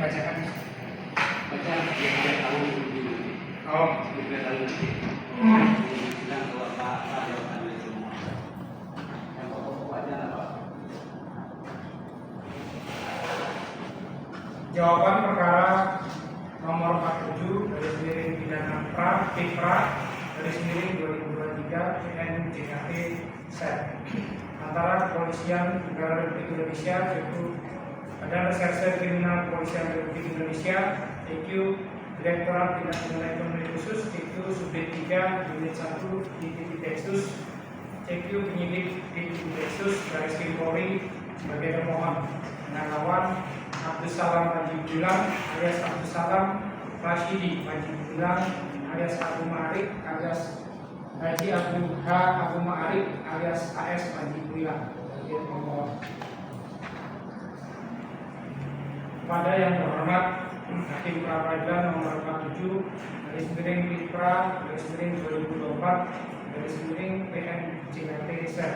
dibacakan. Baca dia tahu dulu. Oh, Dia tahu dulu. Bilang kalau Pak jawaban itu semua. Yang pokok aja apa? jawaban perkara nomor 47 garis miring pidana Kipra garis miring 2023 PN JKT Sep antara Kepolisian Negara Republik Indonesia yaitu Badan Reserse Kriminal Kepolisian Republik Indonesia TQ Direktorat Tindak Pidana Ekonomi Khusus TQ Subdit 3 Unit 1 Divisi Deksus TQ Penyidik Divisi Deksus Garis Krim Polri sebagai termohon dengan lawan Abdus Salam Panji Gumilang alias Abdus Salam Rashidi Panji Gumilang alias Abu Ma'arif alias Haji Abu Ma'arif alias AS Panji Gumilang. Kepada yang terhormat Hakim Pra Peradilan nomor 47 garis miring Kipra garis miring 2024 garis miring PN JKT Sep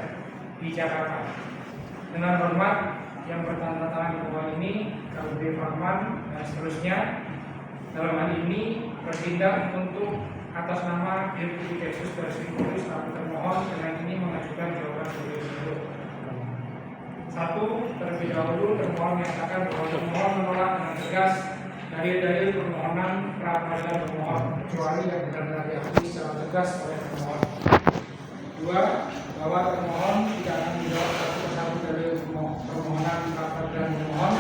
di Jakarta. Dengan hormat yang bertanda tangan di bawah ini KUB Farman dan seterusnya dalam hal ini bertindak untuk atas nama Deputi Deksus garis miring Polri selaku termohon dengan ini mengajukan jawaban sebagai berikut. 1. Terlebih dahulu termohon menyatakan bahwa termohon menolak dengan tegas dalil-dalil permohonan pra peradilan termohon kecuali yang benar-benar diakui secara tegas oleh termohon. 2. Bahwa termohon tidak akan menjawab satu persatu dalil permohonan pra peradilan termohon,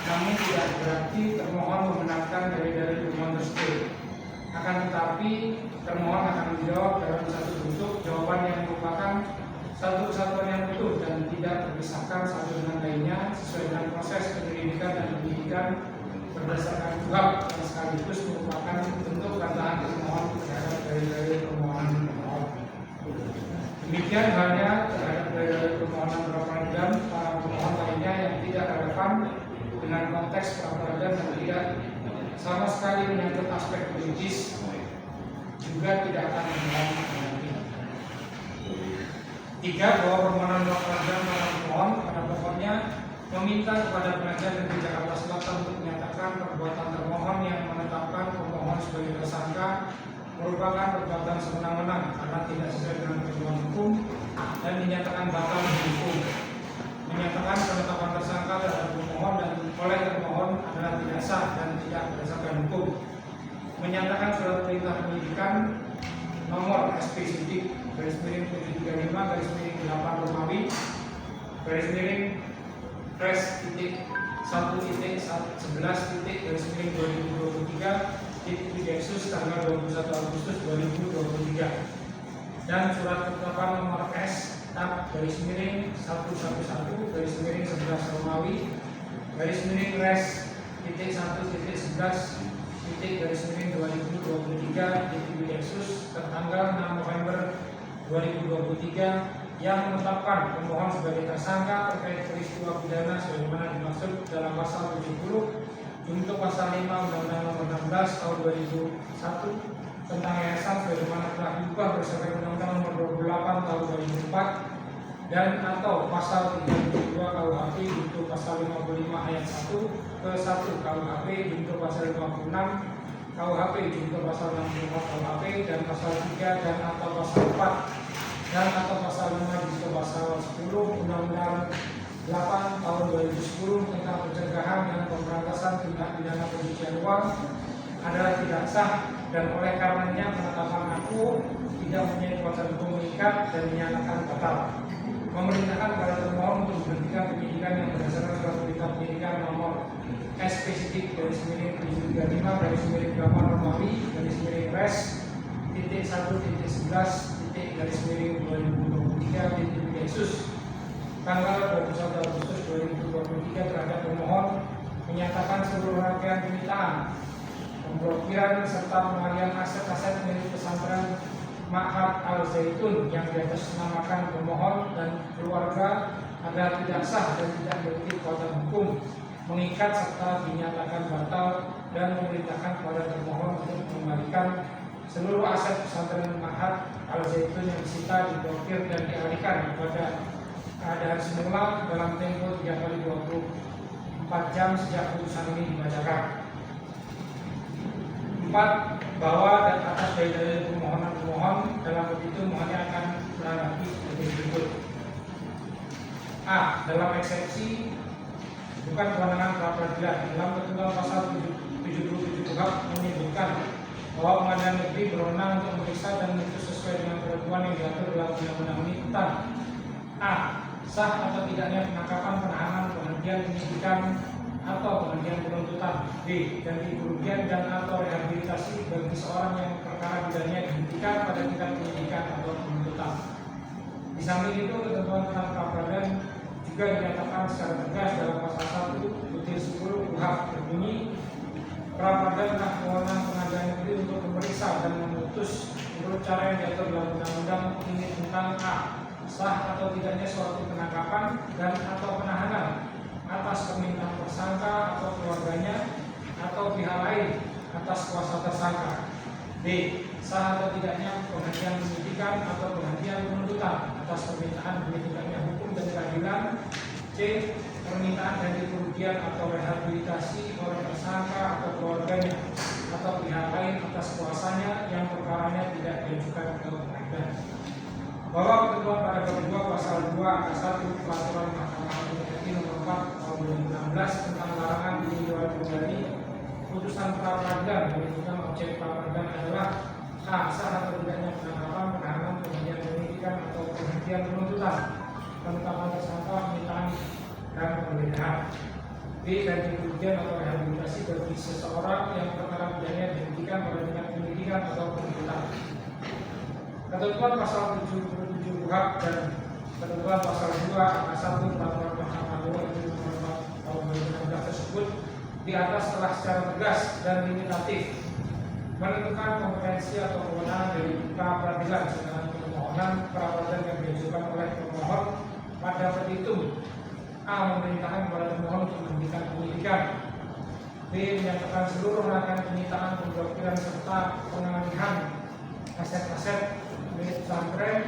namun tidak berarti termohon membenarkan dalil-dalil termohon tersebut. Akan tetapi termohon akan menjawab dalam satu bentuk jawaban yang merupakan satu kesatuan yang utuh dan tidak terpisahkan satu dengan lainnya sesuai dengan proses penyelidikan dan penyidikan berdasarkan KUHP yang sekaligus merupakan bentuk bantahan termohon terhadap dalil-dalil permohonan termohon. Demikian halnya terhadap dalil permohonan pra peradilan para pemohon lainnya yang tidak relevan dengan konteks pra peradilan dan tidak sama sekali menyangkut aspek politis juga tidak akan mengalami. 3. Bahwa permohonan pra peradilan para pemohon pada pokoknya meminta kepada Pengadilan Negeri Jakarta Selatan untuk menyatakan perbuatan termohon yang menetapkan pemohon sebagai tersangka merupakan perbuatan sewenang-wenang karena tidak sesuai dengan ketentuan hukum dan dinyatakan batal demi hukum. Menyatakan penetapan tersangka terhadap pemohon dan oleh termohon adalah tidak sah dan tidak berdasarkan hukum. Menyatakan surat perintah penyidikan nomor SP Sidik garis miring 735 garis miring 8 Romawi garis miring Pres titik 1.11 titik garis miring 2023 titik Deksus tanggal 21 Agustus 2023 dan surat ketetapan nomor S tab garis miring 111 garis miring 11 Romawi garis miring res titik 1.11 titik garis miring 2023 titik Deksus tertanggal 6 November 2023 yang menetapkan pemohon sebagai tersangka terkait peristiwa pidana sebagaimana dimaksud dalam pasal 70 untuk pasal 5 Undang-Undang Nomor 16 Tahun 2001 tentang yayasan sebagaimana telah diubah berdasarkan Undang-Undang Nomor 28 Tahun 2004 dan atau pasal 32 KUHP untuk pasal 55 ayat 1 ke 1 KUHP untuk pasal 56 KUHP untuk pasal 64 KUHP dan pasal 3 dan atau pasal 4 dan atau pasal 5 junto pasal 10 Undang-Undang 8 tahun 2010 tentang pencegahan dan pemberantasan tindak pidana pencucian uang adalah tidak sah dan oleh karenanya penetapan aku tidak mempunyai kuasa hukum mengikat dan dinyatakan batal. Memerintahkan kepada termohon untuk menghentikan penyidikan yang berdasarkan surat perintah penyidikan nomor SP Sidik garis miring 735 garis miring 8 Romawi garis miring res titik 1 titik 11 titik garis miring 2023 titik Deksus tanggal 21 Agustus 2023 terhadap pemohon menyatakan seluruh rangkaian permintaan pemblokiran serta pengalihan aset-aset milik pesantren Ma'had Al-Zaitun yang diatasnamakan pemohon dan keluarga adalah tidak sah dan tidak memiliki kekuatan hukum mengikat serta dinyatakan batal dan memerintahkan kepada termohon untuk mengembalikan seluruh aset pesantren Ma'had Al-Zaitun yang disita, diblokir dan dialihkan kepada keadaan semula dalam tempo 3 kali 24 4 jam sejak putusan ini dibacakan. 4. Bahwa dan atas dalil permohonan pemohon dalam petitum mohonnya akan menanggapi sebagai berikut. A. Dalam eksepsi bukan kewenangan pra peradilan, dalam ketentuan pasal 77 KUHP menyebutkan bahwa pengadilan negeri berwenang untuk memeriksa dan memutus sesuai dengan ketentuan yang diatur dalam undang-undang ini tentang A. Sah atau tidaknya penangkapan, penahanan, penghentian penyidikan atau penghentian penuntutan. B. Ganti kerugian dan atau rehabilitasi bagi seorang yang perkara pidananya dihentikan pada tingkat penyidikan atau penuntutan. Di samping itu, ketentuan tentang pra peradilan juga dinyatakan secara tegas dalam pasal 1/10 KUHP berbunyi, pra peradilan adalah kewenangan pengadilan negeri untuk memeriksa dan memutus menurut cara yang diatur dalam undang-undang ini tentang A. Sah atau tidaknya suatu penangkapan dan atau penahanan atas permintaan tersangka atau keluarganya atau pihak lain atas kuasa tersangka. B. Sah atau tidaknya penghentian penyidikan atau penghentian penuntutan atas permintaan ditegaknya hukum dan keadilan. C. Permintaan ganti kerugian atau rehabilitasi oleh tersangka atau keluarganya atau pihak lain atas kuasanya yang perkaranya tidak diajukan ke pengadilan. Bahwa ketentuan pada bab 2 pasal 2 angka 1 Peraturan Mahkamah Agung RI nomor 4 tahun 2016 tentang larangan peninjauan kembali putusan pra peradilan menyebutkan objek pra peradilan adalah A. Sah atau tidaknya penangkapan, penahanan, penghentian penyidikan atau penghentian penuntutan, penetapan tersangka, penyitaan dan penggeledahan. B. Ganti kerugian atau rehabilitasi bagi seseorang yang perkara pidananya dihentikan pada tingkat penyidikan atau penuntutan. Ketentuan pasal 77 KUHP dan ketentuan pasal 2 angka 1 Peraturan Mahkamah Agung RI nomor 4 tahun 2016 tersebut di atas telah secara tegas dan limitatif menentukan kompetensi atau kewenangan dari pra peradilan, sedangkan permohonan pra peradilan yang diajukan oleh pemohon pada petitum A. Memerintahkan kepada pemohon untuk menghentikan penyidikan. B. Menyatakan seluruh rangkaian penyitaan, pemblokiran serta pengalihan aset-aset milik pesantren